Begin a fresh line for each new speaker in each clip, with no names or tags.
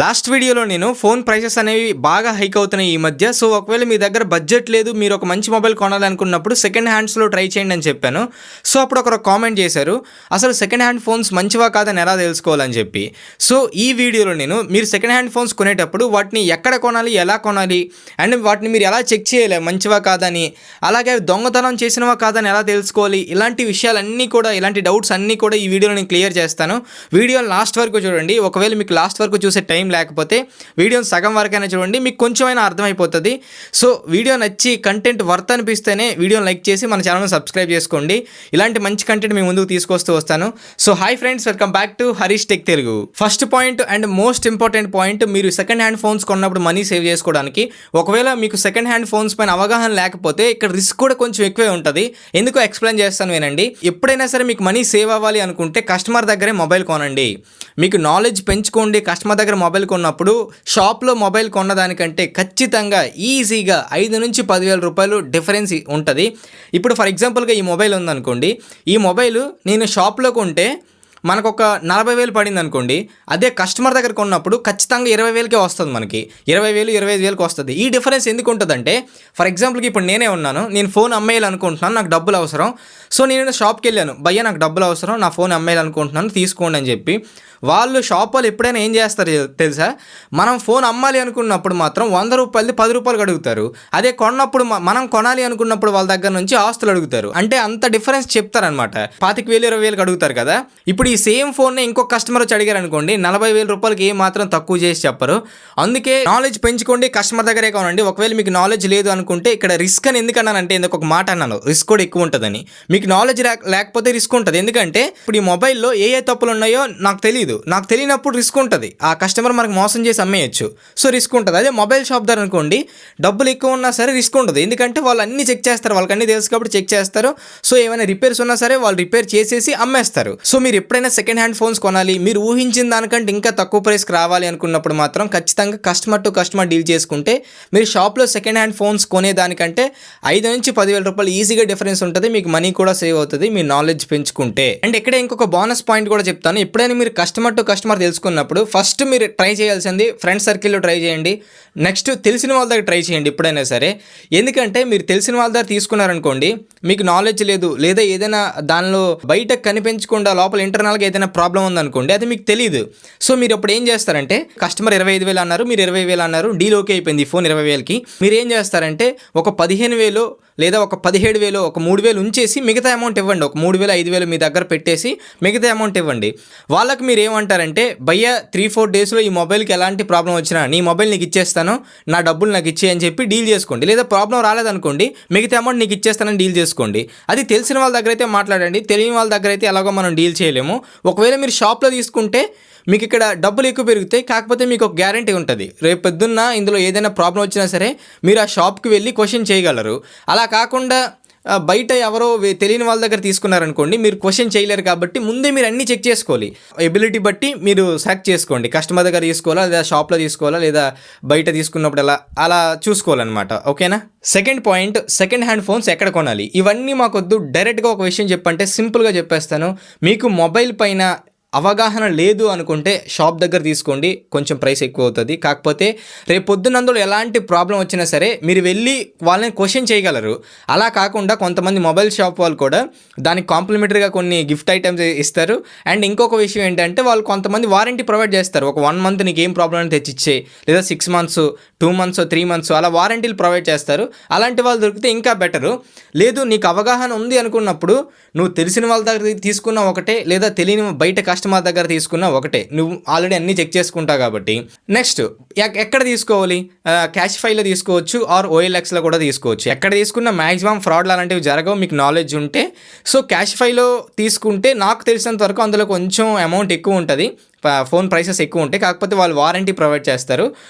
Last వీడియోలో నేను phone prices అనేవి బాగా హైక్ అవుతున్నాయి ఈ మధ్య. సో ఒకవేళ మీ దగ్గర బడ్జెట్ లేదు, మీరు ఒక మంచి మొబైల్ కొనాలనుకున్నప్పుడు సెకండ్ హ్యాండ్స్లో ట్రై చేయండి అని చెప్పాను. సో అప్పుడు ఒకరు కామెంట్ చేశారు, అసలు సెకండ్ హ్యాండ్ ఫోన్స్ మంచివా కాదని ఎలా తెలుసుకోవాలని చెప్పి. సో ఈ వీడియోలో నేను మీరు సెకండ్ హ్యాండ్ ఫోన్స్ కొనేటప్పుడు వాటిని ఎక్కడ కొనాలి, ఎలా కొనాలి, అండ్ వాటిని మీరు ఎలా చెక్ చేయాలి మంచివా కాదని, అలాగే దొంగతనం చేసినవా కాదని ఎలా తెలుసుకోవాలి, ఇలాంటి విషయాలన్నీ కూడా, ఇలాంటి డౌట్స్ అన్నీ కూడా ఈ వీడియోలో నేను క్లియర్ చేస్తాను. వీడియో లాస్ట్ వరకు చూడండి. ఒకవేళ మీకు లాస్ట్ వరకు చూసే టైం లేకపోతే వీడియోని సగం వరకైనా చూడండి, మీకు కొంచెమైనా అర్థమైపోతుంది. సో వీడియో నచ్చి కంటెంట్ వర్త్ అనిపిస్తేనే వీడియోని లైక్ చేసి మన ఛానల్ని సబ్స్క్రైబ్ చేసుకోండి. ఇలాంటి మంచి కంటెంట్ మీ ముందుకు తీసుకొస్తూ వస్తాను. So hi friends, welcome back to Harish tech Telugu. First point and most important point, మీరు సెకండ్ హ్యాండ్ ఫోన్స్ కొన్నప్పుడు మనీ సేవ్ చేసుకోవడానికి. ఒకవేళ మీకు సెకండ్ హ్యాండ్ ఫోన్స్ పైన అవగాహన లేకపోతే ఇక్కడ రిస్క్ కూడా కొంచెం ఎక్కువే ఉంటుంది. ఎందుకో ఎక్స్ప్లెయిన్ చేస్తాను వినండి. ఎప్పుడైనా సరే మీకు మనీ సేవ్ అవ్వాలి అనుకుంటే కస్టమర్ దగ్గరే మొబైల్ కొనండి. మీకు నాలెడ్జ్ పెంచుకోండి. కస్టమర్ దగ్గర మొబైల్ కొన్నప్పుడు షాప్లో మొబైల్ కొన్నదానికంటే ఖచ్చితంగా ఈజీగా 5 నుంచి 10,000 రూపాయలు డిఫరెన్స్ ఉంటుంది. ఇప్పుడు ఫర్ ఎగ్జాంపుల్గా ఈ మొబైల్ ఉందనుకోండి, ఈ మొబైల్ నేను షాప్లో కొంటే మనకు ఒక 40,000 పడింది అనుకోండి, అదే కస్టమర్ దగ్గర కొన్నప్పుడు ఖచ్చితంగా 20,000కే వస్తుంది. మనకి 20,000, 25,000కి వస్తుంది. ఈ డిఫరెన్స్ ఎందుకు ఉంటుందంటే, ఫర్ ఎగ్జాంపుల్కి ఇప్పుడు నేనే ఉన్నాను, నేను ఫోన్ అమ్మేయాలనుకుంటున్నాను, నాకు డబ్బులు అవసరం. సో నేను షాప్కి వెళ్ళాను, భయ్యా నాకు డబ్బులు అవసరం, నా ఫోన్ అమ్మేయాలనుకుంటున్నాను, తీసుకోండి అని చెప్పి. షాప్ వాళ్ళు ఎప్పుడైనా ఏం చేస్తారు తెలుసా, మనం ఫోన్ అమ్మాలి అనుకున్నప్పుడు మాత్రం 100 రూపాయలది 10 రూపాయలు అడుగుతారు. అదే కొన్నప్పుడు మనం కొనాలి అనుకున్నప్పుడు వాళ్ళ దగ్గర నుంచి ఆస్తులు అడుగుతారు. అంటే అంత డిఫరెన్స్ చెప్తారనమాట. 25,000, 20,000కి అడుగుతారు కదా. ఇప్పుడు ఈ సేమ్ ఫోన్ ఇంకొక కస్టమర్ వచ్చి అడిగారు అనుకోండి, 40,000 రూపాయలకి ఏ మాత్రం తక్కువ చేసి చెప్పరు. అందుకే నాలెడ్జ్ పెంచుకోండి, కస్టమర్ దగ్గరే కొనండి. ఒకవేళ మీకు నాలెడ్జ్ లేదు అనుకుంటే, ఇక్కడ రిస్క్ అని ఎందుకన్నానంటే, ఎందుకు ఒక మాట అన్నాను, రిస్క్ కూడా ఎక్కువ ఉంటుందని. మీకు నాలెడ్జ్ లేకపోతే రిస్క్ ఉంటుంది. ఎందుకంటే ఇప్పుడు ఈ మొబైల్లో ఏ తప్పులు ఉన్నాయో నాకు తెలియదు. నాకు తెలియనప్పుడు రిస్క్ ఉంటుంది. ఆ కస్టమర్ మనకు మోసం చేసి అమ్మేయచ్చు. సో రిస్క్ ఉంటుంది. అదే మొబైల్ షాప్ దగ్గర అనుకోండి, డబ్బులు ఎక్కువ ఉన్నా సరే రిస్క్ ఉంటుంది. ఎందుకంటే వాళ్ళు అన్నీ చెక్ చేస్తారు, వాళ్ళకి అన్నీ తెలుసు కాబట్టి చెక్ చేస్తారు. సో ఏమైనా రిపేర్స్ ఉన్నా సరే వాళ్ళు రిపేర్ చేసేసి అమ్మేస్తారు. సో మీరు ఎప్పుడైనా సెకండ్ హ్యాండ్ ఫోన్స్ కొనాలి, మీరు ఊహించిన దానికంటే ఇంకా తక్కువ ప్రైస్కి రావాలి అనుకున్నప్పుడు మాత్రం ఖచ్చితంగా కస్టమర్ టు కస్టమర్ డీల్ చేసుకుంటే మీరు షాప్లో సెకండ్ హ్యాండ్ ఫోన్స్ కొనేదానికంటే 5 నుంచి 10,000 రూపాయలు ఈజీగా డిఫరెన్స్ ఉంటుంది. మీకు మనీ కూడా సేవ్ అవుతుంది మీ నాలెడ్జ్ పెంచుకుంటే. అండ్ ఇక్కడ ఇంకొక బోనస్ పాయింట్ కూడా చెప్తాను. ఎప్పుడైనా మీరు కస్టమర్ టు కస్టమర్ తెలుసుకున్నప్పుడు ఫస్ట్ మీరు ట్రై చేయాల్సింది ఫ్రెండ్ సర్కిల్లో ట్రై చేయండి. నెక్స్ట్ తెలిసిన వాళ్ళ దగ్గర ట్రై చేయండి ఎప్పుడైనా సరే. ఎందుకంటే మీరు తెలిసిన వాళ్ళ దగ్గర తీసుకున్నారనుకోండి, మీకు నాలెడ్జ్ లేదు, లేదా ఏదైనా దానిలో బయట కనిపించకుండా లోపల ఇంటర్నల్గా ఏదైనా ప్రాబ్లం ఉందనుకోండి, అది మీకు తెలియదు. సో మీరు అప్పుడు ఏం చేస్తారంటే, కస్టమర్ 25,000 అన్నారు, మీరు 20,000 అన్నారు, డీల్ ఓకే అయిపోయింది ఈ ఫోన్ 20,000కి. మీరు ఏం చేస్తారంటే ఒక 15,000 లేదా ఒక 17,000, ఒక 3,000 ఉంచేసి మిగతా అమౌంట్ ఇవ్వండి. ఒక 3,000, 5,000 మీ దగ్గర పెట్టేసి మిగతా అమౌంట్ ఇవ్వండి. వాళ్ళకి మీరు ఏమంటారంటే, భయ్యా 3-4 డేస్లో ఈ మొబైల్కి ఎలాంటి ప్రాబ్లం వచ్చినా నీ మొబైల్ నీకు ఇచ్చేస్తాను, నా డబ్బులు నాకు ఇచ్చే అని చెప్పి డీల్ చేసుకోండి. లేదా ప్రాబ్లం రాలేదనుకోండి, మిగతా అమౌంట్ నీకు ఇచ్చేస్తానని డీల్ చేసుకోండి. అది తెలిసిన వాళ్ళ దగ్గర అయితే మాట్లాడండి. తెలియని వాళ్ళ దగ్గర అయితే ఎలాగో మనం డీల్ చేయలేము. ఒకవేళ మీరు షాప్లో తీసుకుంటే మీకు ఇక్కడ డబ్బులు ఎక్కువ పెరుగుతాయి. కాకపోతే మీకు ఒక గ్యారంటీ ఉంటుంది, రేపు పొద్దున్న ఇందులో ఏదైనా ప్రాబ్లం వచ్చినా సరే మీరు ఆ షాప్కి వెళ్ళి క్వశ్చన్ చేయగలరు. అలా కాకుండా బయట ఎవరో తెలియని వాళ్ళ దగ్గర తీసుకున్నారనుకోండి, మీరు క్వశ్చన్ చేయలేరు. కాబట్టి ముందే మీరు అన్నీ చెక్ చేసుకోవాలి. ఎబిలిటీ బట్టి మీరు సెలెక్ట్ చేసుకోండి, కస్టమర్ దగ్గర తీసుకోవాలా లేదా షాప్లో తీసుకోవాలా లేదా బయట తీసుకున్నప్పుడు అలా చూసుకోవాలన్నమాట. ఓకేనా. Second point, second hand phones ఎక్కడ కొనాలి. ఇవన్నీ మాకొద్దు, డైరెక్ట్గా ఒక విషయం చెప్పంటే సింపుల్గా చెప్పేస్తాను. మీకు మొబైల్ పైన అవగాహన లేదు అనుకుంటే షాప్ దగ్గర తీసుకోండి, కొంచెం ప్రైస్ ఎక్కువ అవుతుంది. కాకపోతే రేపు పొద్దున్న అందులో ఎలాంటి ప్రాబ్లం వచ్చినా సరే మీరు వెళ్ళి వాళ్ళని క్వశ్చన్ చేయగలరు. అలా కాకుండా కొంతమంది మొబైల్ షాప్ వాళ్ళు కూడా దానికి కాంప్లిమెంటరీగా కొన్ని గిఫ్ట్ ఐటమ్స్ ఇస్తారు. అండ్ ఇంకొక విషయం ఏంటంటే, వాళ్ళు కొంతమంది వారంటీ ప్రొవైడ్ చేస్తారు. ఒక 1 మంత్ నీకు ఏం ప్రాబ్లం అని తెచ్చిచ్చే, లేదా 6 months, 2 months, 3 months అలా వారంటీలు ప్రొవైడ్ చేస్తారు. అలాంటి వాళ్ళు దొరికితే ఇంకా బెటరు. లేదు నీకు అవగాహన ఉంది అనుకున్నప్పుడు నువ్వు తెలిసిన వాళ్ళ దగ్గర తీసుకున్న ఒకటే, లేదా తెలియని బయట కస్టమర్ దగ్గర తీసుకున్నా ఒకటే. నువ్వు ఆల్రెడీ అన్నీ చెక్ చేసుకుంటావు కాబట్టి. నెక్స్ట్ ఎక్కడ తీసుకోవాలి, క్యాష్ఫైలో తీసుకోవచ్చు ఆర్ OLXలో కూడా తీసుకోవచ్చు. ఎక్కడ తీసుకున్న మ్యాక్సిమం ఫ్రాడ్లు అలాంటివి జరగవు మీకు నాలెడ్జ్ ఉంటే. సో క్యాష్ఫైలో తీసుకుంటే నాకు తెలిసినంత వరకు అందులో కొంచెం అమౌంట్ ఎక్కువ ఉంటుంది, ఫోన్ ప్రైసెస్ ఎక్కువ ఉంటాయి. కాకపోతే వాళ్ళు వారంటీ ప్రొవైడ్ చేస్తారు.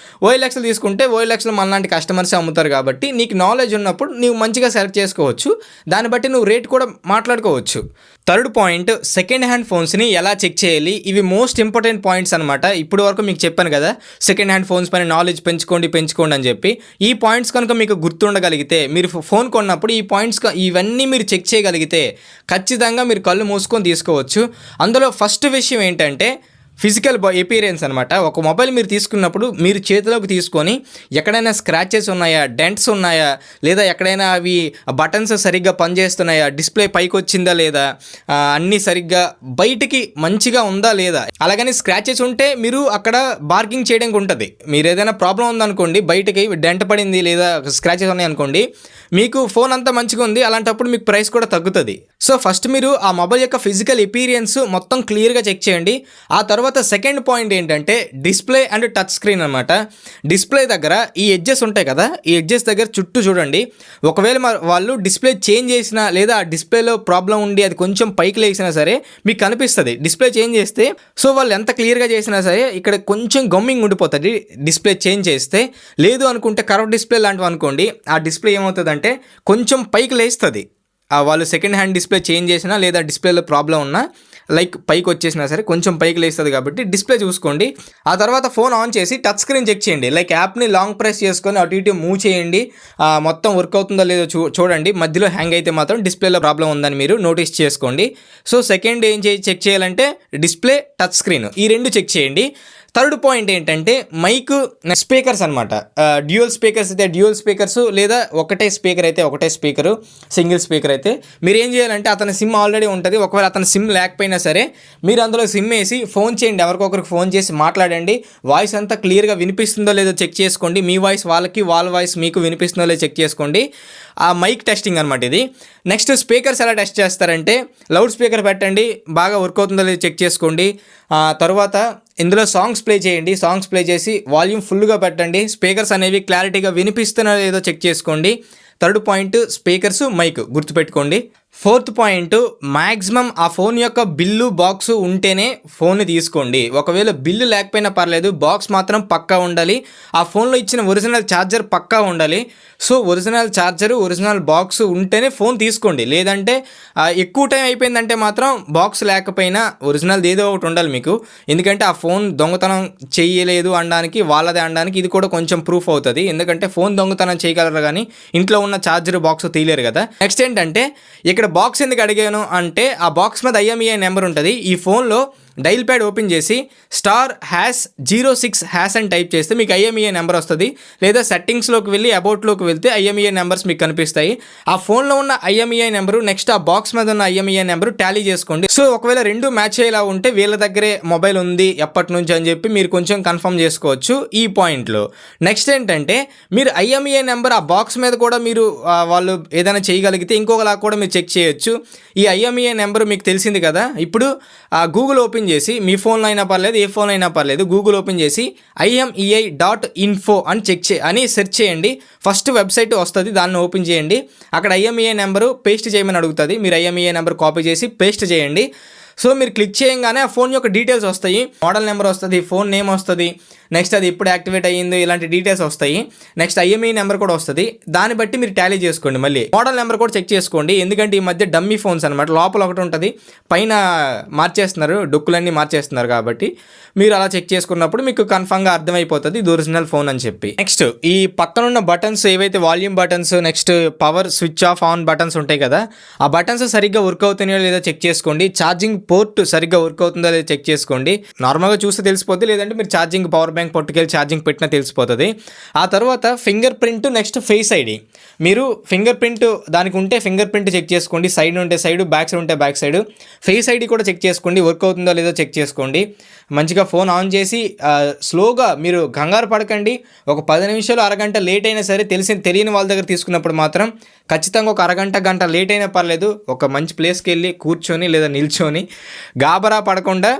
OLXలో తీసుకుంటే OLXలో మనలాంటి కస్టమర్స్ అమ్ముతారు కాబట్టి నీకు నాలెడ్జ్ ఉన్నప్పుడు నువ్వు మంచిగా సెలెక్ట్ చేసుకోవచ్చు. దాన్ని బట్టి నువ్వు రేట్ కూడా మాట్లాడుకోవచ్చు. థర్డ్ పాయింట్, సెకండ్ హ్యాండ్ ఫోన్స్ని ఎలా చెక్ చేయాలి. ఇవి మోస్ట్ ఇంపార్టెంట్ పాయింట్స్ అనమాట. ఇప్పుడు వరకు మీకు చెప్పాను కదా, సెకండ్ హ్యాండ్ ఫోన్స్ పైన నాలెడ్జ్ పెంచుకోండి అని చెప్పి. ఈ పాయింట్స్ కనుక మీకు గుర్తుండగలిగితే, మీరు ఫోన్ కొన్నప్పుడు ఈ పాయింట్స్ ఇవన్నీ మీరు చెక్ చేయగలిగితే ఖచ్చితంగా మీరు కళ్ళు మూసుకొని తీసుకోవచ్చు. అందులో ఫస్ట్ విషయం ఏంటంటే, ఫిజికల్ ఎపీరియన్స్ అనమాట. ఒక మొబైల్ మీరు తీసుకున్నప్పుడు మీరు చేతిలోకి తీసుకొని ఎక్కడైనా స్క్రాచెస్ ఉన్నాయా, డెంట్స్ ఉన్నాయా, లేదా ఎక్కడైనా అవి బటన్స్ సరిగ్గా పనిచేస్తున్నాయా, డిస్ప్లే పైకి వచ్చిందా లేదా, అన్నీ సరిగ్గా బయటికి మంచిగా ఉందా లేదా, అలాగని స్క్రాచెస్ ఉంటే మీరు అక్కడ బార్గింగ్ చేయడానికి ఉంటుంది. మీరు ఏదైనా ప్రాబ్లం ఉందనుకోండి, బయటికి డెంట్ పడింది లేదా స్క్రాచెస్ ఉన్నాయి అనుకోండి, మీకు ఫోన్ అంతా మంచిగా ఉంది, అలాంటప్పుడు మీకు ప్రైస్ కూడా తగ్గుతుంది. సో ఫస్ట్ మీరు ఆ మొబైల్ యొక్క ఫిజికల్ ఎపీరియన్స్ మొత్తం క్లియర్గా చెక్ చేయండి. ఆ తర్వాత సెకండ్ పాయింట్ ఏంటంటే డిస్ప్లే అండ్ టచ్ స్క్రీన్ అనమాట. డిస్ప్లే దగ్గర ఈ ఎడ్జెస్ ఉంటాయి కదా, ఈ ఎడ్జెస్ దగ్గర చుట్టూ చూడండి. ఒకవేళ వాళ్ళు డిస్ప్లే చేంజ్ చేసినా లేదా ఆ డిస్ప్లేలో ప్రాబ్లం ఉండి అది కొంచెం పైకి లేచినా సరే మీకు కనిపిస్తుంది. డిస్ప్లే చేంజ్ చేస్తే సో వాళ్ళు ఎంత క్లియర్గా చేసినా సరే ఇక్కడ కొంచెం గమ్మింగ్ ఉండిపోతుంది డిస్ప్లే చేంజ్ చేస్తే. లేదు అనుకుంటే కర్వ్ డిస్ప్లే లాంటివి అనుకోండి, ఆ డిస్ప్లే ఏమవుతుందంటే కొంచెం పైకి లేస్తుంది. వాళ్ళు సెకండ్ హ్యాండ్ డిస్ప్లే చేంజ్ చేసినా లేదా డిస్ప్లేలో ప్రాబ్లం ఉన్నా లైక్ పైకి వచ్చేసినా సరే కొంచెం పైకి లేస్తుంది కాబట్టి డిస్ప్లే చూసుకోండి. ఆ తర్వాత ఫోన్ ఆన్ చేసి టచ్ స్క్రీన్ చెక్ చేయండి. లైక్ యాప్ని లాంగ్ ప్రెస్ చేసుకొని అటు ఇటు మూవ్ చేయండి. మొత్తం వర్క్ అవుతుందో లేదో చూడండి. మధ్యలో హ్యాంగ్ అయితే మాత్రం డిస్ప్లేలో ప్రాబ్లం ఉందని మీరు నోటీస్ చేసుకోండి. సో సెకండ్ ఏం చెక్ చేయాలంటే డిస్ప్లే, టచ్ స్క్రీన్, ఈ రెండు చెక్ చేయండి. థర్డ్ పాయింట్ ఏంటంటే మైక్, స్పీకర్స్ అనమాట. డ్యూయల్ స్పీకర్స్ అయితే డ్యూయల్ స్పీకర్స్, లేదా ఒకటే స్పీకర్ అయితే ఒకటే స్పీకరు, సింగిల్ స్పీకర్ అయితే మీరు ఏం చేయాలంటే అతని సిమ్ ఆల్రెడీ ఉంటుంది. ఒకవేళ అతని సిమ్ లేకపోయినా సరే మీరు అందులో సిమ్ వేసి ఫోన్ చేయండి. ఎవరికొకరికి ఫోన్ చేసి మాట్లాడండి. వాయిస్ అంతా క్లియర్గా వినిపిస్తుందో లేదో చెక్ చేసుకోండి. మీ వాయిస్ వాళ్ళకి, వాళ్ళ వాయిస్ మీకు వినిపిస్తుందో లేదో చెక్ చేసుకోండి. ఆ మైక్ టెస్టింగ్ అనమాట ఇది. నెక్స్ట్ స్పీకర్స్ ఎలా టెస్ట్ చేస్తారంటే లౌడ్ స్పీకర్ పెట్టండి, బాగా వర్క్ అవుతుందో లేదో చెక్ చేసుకోండి. తర్వాత ఇందులో సాంగ్స్ ప్లే చేయండి. సాంగ్స్ ప్లే చేసి వాల్యూమ్ ఫుల్గా పెట్టండి. స్పీకర్స్ అనేవి క్లారిటీగా వినిపిస్తున్నాయో లేదో చెక్ చేసుకోండి. థర్డ్ పాయింట్ స్పీకర్స్, మైక్ గుర్తుపెట్టుకోండి. ఫోర్త్ పాయింట్ మ్యాక్సిమం ఆ ఫోన్ యొక్క బిల్లు, బాక్స్ ఉంటేనే ఫోన్ని తీసుకోండి. ఒకవేళ బిల్లు లేకపోయినా పర్లేదు, బాక్స్ మాత్రం పక్కా ఉండాలి. ఆ ఫోన్లో ఇచ్చిన ఒరిజినల్ ఛార్జర్ పక్కా ఉండాలి. So original charger, original box ఉంటేనే ఫోన్ తీసుకోండి. లేదంటే ఎక్కువ టైం అయిపోయిందంటే మాత్రం బాక్స్ లేకపోయినా ఒరిజినల్ ఏదో ఒకటి ఉండాలి మీకు. ఎందుకంటే ఆ ఫోన్ దొంగతనం చేయలేదు అనడానికి, వాళ్ళదే అనడానికి ఇది కూడా కొంచెం ప్రూఫ్ అవుతుంది. ఎందుకంటే ఫోన్ దొంగతనం చేయగలరు కానీ ఇంట్లో ఉన్న ఛార్జర్, బాక్స్ తీయలేరు కదా. నెక్స్ట్ ఏంటంటే ఇక్కడ బాక్స్ ఎందుకు అడిగాను అంటే ఆ బాక్స్ మీద IMEI నెంబర్ ఉంటుంది. ఈ ఫోన్లో డైల్ ప్యాడ్ ఓపెన్ చేసి *#06# అని టైప్ చేస్తే మీకు IMEI నెంబర్ వస్తుంది. లేదా సెట్టింగ్స్లోకి వెళ్ళి అబౌట్లోకి వెళ్తే IMEI నెంబర్స్ మీకు కనిపిస్తాయి. ఆ ఫోన్లో ఉన్న IMEI నెంబరు నెక్స్ట్ ఆ బాక్స్ మీద ఉన్న IMEI నెంబరు టాలీ చేసుకోండి. సో ఒకవేళ రెండు మ్యాచ్ అయ్యేలా ఉంటే వీళ్ళ దగ్గరే మొబైల్ ఉంది ఎప్పటి నుంచి అని చెప్పి మీరు కొంచెం కన్ఫర్మ్ చేసుకోవచ్చు ఈ పాయింట్లో. నెక్స్ట్ ఏంటంటే మీరు IMEI నెంబర్ ఆ బాక్స్ మీద కూడా మీరు వాళ్ళు ఏదైనా చేయగలిగితే ఇంకొకలా కూడా మీరు చెక్ చేయొచ్చు. ఈ IMEI నెంబర్ మీకు తెలిసింది కదా. ఇప్పుడు గూగుల్ ఓపెన్ చేసి మీ ఫోన్లో అయినా పర్లేదు, ఏ ఫోన్ అయినా పర్లేదు, గూగుల్ ఓపెన్ చేసి IMEI.info అని సెర్చ్ చేయండి. ఫస్ట్ వెబ్సైట్ వస్తుంది, దాన్ని ఓపెన్ చేయండి. అక్కడ IMEI నెంబరు పేస్ట్ చేయమని అడుగుతుంది. మీరు IMEI నెంబర్ కాపీ చేసి పేస్ట్ చేయండి. సో మీరు క్లిక్ చేయగానే ఆ ఫోన్ యొక్క డీటెయిల్స్ వస్తాయి. మోడల్ నెంబర్ వస్తుంది, ఫోన్ నేమ్ వస్తుంది, నెక్స్ట్ అది ఎప్పుడు యాక్టివేట్ అయ్యిందో ఇలాంటి డీటెయిల్స్ వస్తాయి. నెక్స్ట్ IMEI నెంబర్ కూడా వస్తుంది. దాన్ని బట్టి మీరు టాలీ చేసుకోండి. మళ్ళీ మోడల్ నెంబర్ కూడా చెక్ చేసుకోండి. ఎందుకంటే ఈ మధ్య డమ్మీ ఫోన్స్ అనమాట, లోపల ఒకటి ఉంటుంది, పైన మార్చేస్తున్నారు, డొక్కులన్నీ మార్చేస్తున్నారు. కాబట్టి మీరు అలా చెక్ చేసుకున్నప్పుడు మీకు కన్ఫర్మ్గా అర్థమైపోతుంది ఇది ఒరిజినల్ ఫోన్ అని చెప్పి. నెక్స్ట్ ఈ పక్కనున్న బటన్స్ ఏవైతే volume buttons, next power switch off on buttons ఉంటాయి కదా, ఆ బటన్స్ సరిగ్గా వర్క్ అవుతున్నాయో లేదో చెక్ చేసుకోండి. ఛార్జింగ్ పోర్ట్ సరిగ్గా వర్క్ అవుతుందో లేదో చెక్ చేసుకోండి. నార్మల్గా చూస్తే తెలిసిపోతుంది, లేదంటే మీరు ఛార్జింగ్ పవర్ బ్యాంక్ పట్టుకెళ్ళి ఛార్జింగ్ పెట్టినా తెలిసిపోతుంది. ఆ తర్వాత finger print, next face ID. మీరు ఫింగర్ ప్రింట్ దానికి ఉంటే ఫింగర్ ప్రింట్ చెక్ చేసుకోండి, సైడ్ ఉంటే సైడ్, బ్యాక్ సైడ్ ఉంటే బ్యాక్ సైడ్. ఫేస్ ఐడి కూడా చెక్ చేసుకోండి, వర్క్ అవుతుందో లేదో చెక్ చేసుకోండి. మంచిగా ఫోన్ ఆన్ చేసి స్లోగా, మీరు కంగారు పడకండి. ఒక 10 నిమిషాలు, అరగంట లేట్ అయినా సరే తెలియని వాళ్ళ దగ్గర తీసుకున్నప్పుడు మాత్రం ఖచ్చితంగా ఒక గంట లేట్ అయినా పర్లేదు, ఒక మంచి ప్లేస్కి వెళ్ళి కూర్చొని లేదా నిల్చొని గాబరా పడకుండా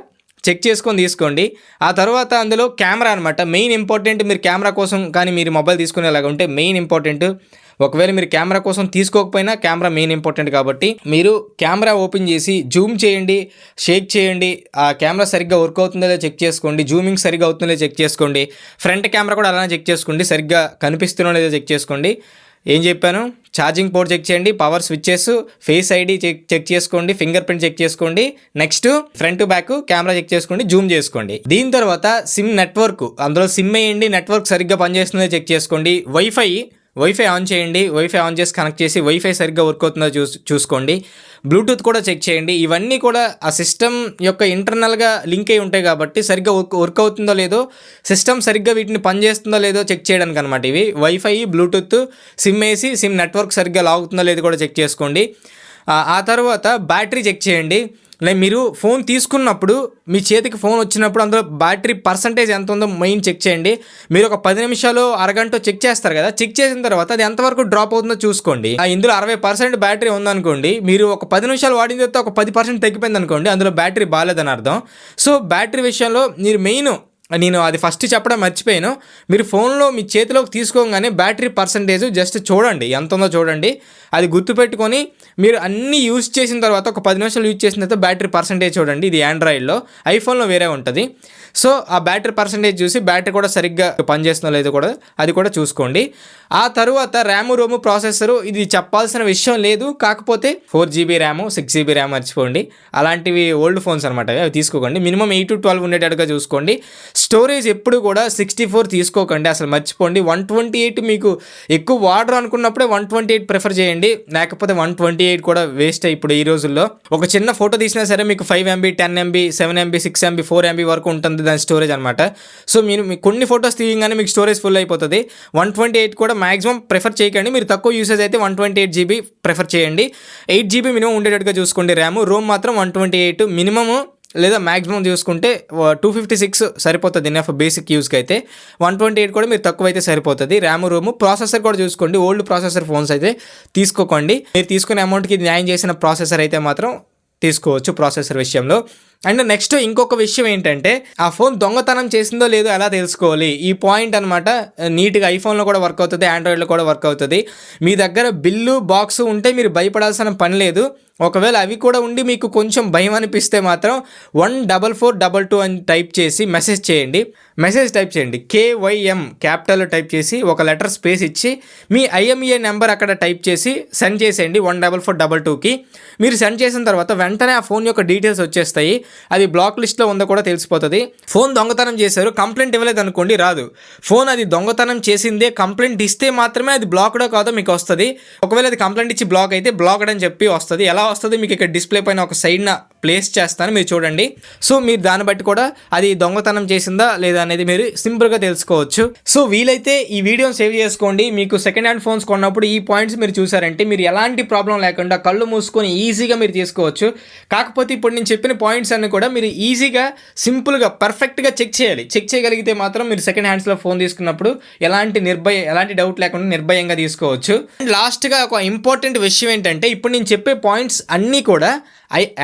చెక్ చేసుకొని తీసుకోండి. ఆ తర్వాత అందులో కెమెరా అనమాట మెయిన్ ఇంపార్టెంట్. మీరు కెమెరా కోసం కానీ మీరు మొబైల్ తీసుకునేలాగా ఉంటే మెయిన్ ఇంపార్టెంట్. ఒకవేళ మీరు కెమెరా కోసం తీసుకోకపోయినా కెమెరా మెయిన్ ఇంపార్టెంట్ కాబట్టి మీరు కెమెరా ఓపెన్ చేసి జూమ్ చేయండి, షేక్ చేయండి. ఆ కెమెరా సరిగ్గా వర్క్ అవుతుందో లేదో చెక్ చేసుకోండి, జూమింగ్ సరిగ్గా అవుతుందో లేదో చెక్ చేసుకోండి. ఫ్రంట్ కెమెరా కూడా అలానే చెక్ చేసుకోండి, సరిగ్గా కనిపిస్తుందో లేదో చెక్ చేసుకోండి. ఏం చెప్పాను, ఛార్జింగ్ పోర్ట్ చెక్ చేయండి, power switches, face ID check చేసుకోండి, ఫింగర్ ప్రింట్ చెక్ చేసుకోండి, next front back camera check చేసుకోండి, జూమ్ చేసుకోండి. దీని తర్వాత సిమ్ నెట్వర్క్, అందులో సిమ్ వేయండి, నెట్వర్క్ సరిగ్గా పనిచేస్తుందో చెక్ చేసుకోండి. వైఫై ఆన్ చేయండి. వైఫై ఆన్ చేసి కనెక్ట్ చేసి వైఫై సరిగ్గా వర్క్ అవుతుందో చూసుకోండి. బ్లూటూత్ కూడా చెక్ చేయండి. ఇవన్నీ కూడా ఆ సిస్టమ్ యొక్క ఇంటర్నల్గా లింక్ అయి ఉంటాయి కాబట్టి సరిగ్గా వర్క్ అవుతుందో లేదో, సిస్టమ్ సరిగ్గా వీటిని పనిచేస్తుందో లేదో చెక్ చేయడానికి అనమాట ఇవి. వైఫై, బ్లూటూత్, సిమ్ వేసి సిమ్ నెట్వర్క్ సరిగ్గా లాగుతుందో లేదో కూడా చెక్ చేసుకోండి. ఆ తర్వాత బ్యాటరీ చెక్ చేయండి. లైక్ మీరు ఫోన్ తీసుకున్నప్పుడు మీ చేతికి ఫోన్ వచ్చినప్పుడు అందులో బ్యాటరీ పర్సంటేజ్ ఎంత ఉందో మెయిన్ చెక్ చేయండి. మీరు ఒక 10 నిమిషాలు అరగంట చెక్ చేస్తారు కదా, చెక్ చేసిన తర్వాత అది ఎంతవరకు డ్రాప్ అవుతుందో చూసుకోండి. ఇందులో 60% బ్యాటరీ ఉందనుకోండి, మీరు ఒక 10 నిమిషాలు వాడిన తర్వాత ఒక 10% తగ్గిపోయింది అనుకోండి, అందులో బ్యాటరీ బాగాలేదని అర్థం. సో బ్యాటరీ విషయంలో మీరు మెయిన్, నేను అది ఫస్ట్ చెప్పడం మర్చిపోయాను, మీరు ఫోన్లో మీ చేతిలోకి తీసుకోగానే బ్యాటరీ పర్సంటేజ్ జస్ట్ చూడండి, ఎంత ఉందో చూడండి. అది గుర్తుపెట్టుకొని మీరు అన్నీ యూజ్ చేసిన తర్వాత ఒక 10 నిమిషాలు యూజ్ చేసిన తర్వాత బ్యాటరీ పర్సంటేజ్ చూడండి. ఇది ఆండ్రాయిడ్లో, ఐఫోన్లో వేరే ఉంటుంది. సో ఆ బ్యాటరీ పర్సంటేజ్ చూసి బ్యాటరీ కూడా సరిగ్గా పనిచేస్తుందో లేదో కూడా అది కూడా చూసుకోండి. ఆ తర్వాత ర్యాము, రోము, ప్రాసెసరు ఇది చెప్పాల్సిన విషయం లేదు. కాకపోతే 4GB ర్యాము, 6GB ర్యామ్ మర్చిపోండి. అలాంటివి ఓల్డ్ ఫోన్స్ అనమాట, అవి తీసుకోకండి. మినిమం 8 to 12 ఉండేటట్టుగా చూసుకోండి. స్టోరేజ్ ఎప్పుడు కూడా 64 తీసుకోకండి, అసలు మర్చిపోండి. 128 మీకు ఎక్కువ వాడరు అనుకున్నప్పుడే 128 ప్రిఫర్ చేయండి, లేకపోతే 128 కూడా వేస్ట్ ఇప్పుడు ఈ రోజుల్లో. ఒక చిన్న ఫోటో తీసినా సరే మీకు 5MB, 10MB, 7MB, 6MB, 4MB వరకు ఉంటుంది దాని స్టోరేజ్ అనమాట. సో మీరు కొన్ని ఫొటోస్ తీయగానే మీకు స్టోరేజ్ ఫుల్ అయిపోతుంది. 128 కూడా మ్యాక్సిమం ప్రిఫర్ చేయకండి. మీరు తక్కువ యూసేజ్ అయితే 128GB ప్రిఫర్ చేయండి. 8GB మినిమం ఉండేటట్టుగా చూసుకోండి. ర్యాము, రోమ్ మాత్రం 128 మినిమము లేదా మ్యాక్సిమం చూసుకుంటే 256 సరిపోతుంది ఇన్ఫ్ బేసిక్ యూస్కి అయితే. 128 కూడా మీరు తక్కువ అయితే సరిపోతుంది. ర్యాము, రోము, ప్రాసెసర్ కూడా చూసుకోండి. ఓల్డ్ ప్రాసెసర్ ఫోన్స్ అయితే తీసుకోకండి. మీరు తీసుకునే అమౌంట్కి న్యాయం చేసిన ప్రాసెసర్ అయితే మాత్రం తీసుకోవచ్చు ప్రాసెసర్ విషయంలో. అండ్ నెక్స్ట్ ఇంకొక విషయం ఏంటంటే, ఆ ఫోన్ దొంగతనం చేసిందో లేదో ఎలా తెలుసుకోవాలి, ఈ పాయింట్ అనమాట. నీట్గా ఐఫోన్లో కూడా వర్క్ అవుతుంది, ఆండ్రాయిడ్లో కూడా వర్క్ అవుతుంది. మీ దగ్గర బిల్లు, బాక్స్ ఉంటే మీరు భయపడాల్సిన పని లేదు. ఒకవేళ అవి కూడా ఉండి మీకు కొంచెం భయం అనిపిస్తే మాత్రం 14422 అని టైప్ చేసి మెసేజ్ చేయండి. మెసేజ్ టైప్ చేయండి, KYM క్యాపిటల్లో టైప్ చేసి ఒక లెటర్ స్పేస్ ఇచ్చి మీ IMEI నెంబర్ అక్కడ టైప్ చేసి సెండ్ చేసేయండి 14422కి. మీరు సెండ్ చేసిన తర్వాత వెంటనే ఆ ఫోన్ యొక్క డీటెయిల్స్ వచ్చేస్తాయి. అది బ్లాక్ లిస్ట్లో ఉందో కూడా తెలిసిపోతుంది. ఫోన్ దొంగతనం చేశారు, కంప్లైంట్ ఇవ్వలేదు అనుకోండి, రాదు. ఫోన్ అది దొంగతనం చేసిందే కంప్లైంట్ ఇస్తే మాత్రమే అది బ్లాక్డో కాదో మీకు వస్తుంది. ఒకవేళ అది కంప్లైంట్ ఇచ్చి బ్లాక్ అయితే బ్లాక్డ్ అని చెప్పి వస్తుంది. ఎలా వస్తుంది మీకు ఇక్కడ డిస్ప్లే పైన ఒక సైడ్న ప్లేస్ చేస్తాను, మీరు చూడండి. సో మీరు దాన్ని బట్టి కూడా అది దొంగతనం చేసిందా లేదా అనేది మీరు సింపుల్గా తెలుసుకోవచ్చు. సో వీలైతే ఈ వీడియోని సేవ్ చేసుకోండి. మీకు సెకండ్ హ్యాండ్ ఫోన్స్ కొన్నప్పుడు ఈ పాయింట్స్ మీరు చూసారంటే మీరు ఎలాంటి ప్రాబ్లం లేకుండా కళ్ళు మూసుకొని ఈజీగా మీరు తీసుకోవచ్చు. కాకపోతే ఇప్పుడు నేను చెప్పిన పాయింట్స్ అన్ని కూడా మీరు ఈజీగా, సింపుల్గా, పర్ఫెక్ట్గా చెక్ చేయాలి. చెక్ చేయగలిగితే మాత్రం మీరు సెకండ్ హ్యాండ్స్లో ఫోన్ తీసుకున్నప్పుడు ఎలాంటి డౌట్ లేకుండా నిర్భయంగా తీసుకోవచ్చు. అండ్ లాస్ట్గా ఒక ఇంపార్టెంట్ విషయం ఏంటంటే, ఇప్పుడు నేను చెప్పే పాయింట్స్ అన్నీ కూడా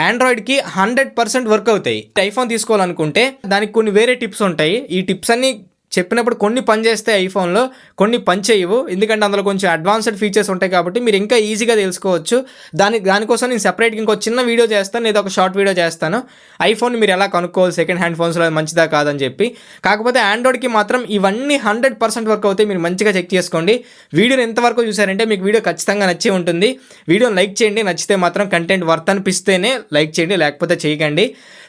ఆండ్రాయిడ్కి 100% వర్క్ అవుతాయి. ఐఫోన్ తీసుకోవాలనుకుంటే దానికి కొన్ని వేరే టిప్స్ ఉంటాయి. ఈ టిప్స్ అన్నీ చెప్పినప్పుడు కొన్ని పని చేస్తాయి ఐఫోన్లో, కొన్ని పని చేయవు. ఎందుకంటే అందులో కొంచెం అడ్వాన్స్డ్ ఫీచర్స్ ఉంటాయి కాబట్టి మీరు ఇంకా ఈజీగా తెలుసుకోవచ్చు. దానికోసం నేను సెపరేట్గా ఇంకో చిన్న వీడియో చేస్తాను, లేదా ఒక షార్ట్ వీడియో చేస్తాను, ఐఫోన్ మీరు ఎలా కనుక్కోవాలి సెకండ్ హ్యాండ్ ఫోన్స్లో మంచిదా కాదని చెప్పి. కాకపోతే ఆండ్రాయిడ్కి మాత్రం ఇవన్నీ 100% వర్క్ అవుతాయి. మీరు మంచిగా చెక్ చేసుకోండి. వీడియోని ఎంతవరకు చూసారంటే మీకు వీడియో ఖచ్చితంగా నచ్చే ఉంటుంది. వీడియోని లైక్ చేయండి, నచ్చితే మాత్రం కంటెంట్ వర్త్ అనిపిస్తేనే లైక్ చేయండి, లేకపోతే చేయకండి.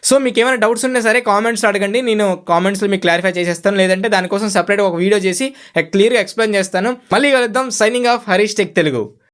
సో మీకు ఏమైనా డౌట్స్ ఉన్నా సరే కామెంట్స్లో అడగండి, నేను కామెంట్స్లో మీకు క్లారిఫై చేసేస్తాను. లేదంటే దానికోసం సెపరేట్గా ఒక వీడియో చేసి క్లియర్గా ఎక్స్ప్లెయిన్ చేస్తాను. మళ్ళీ కలుద్దాం. Signing off Harish tech Telugu.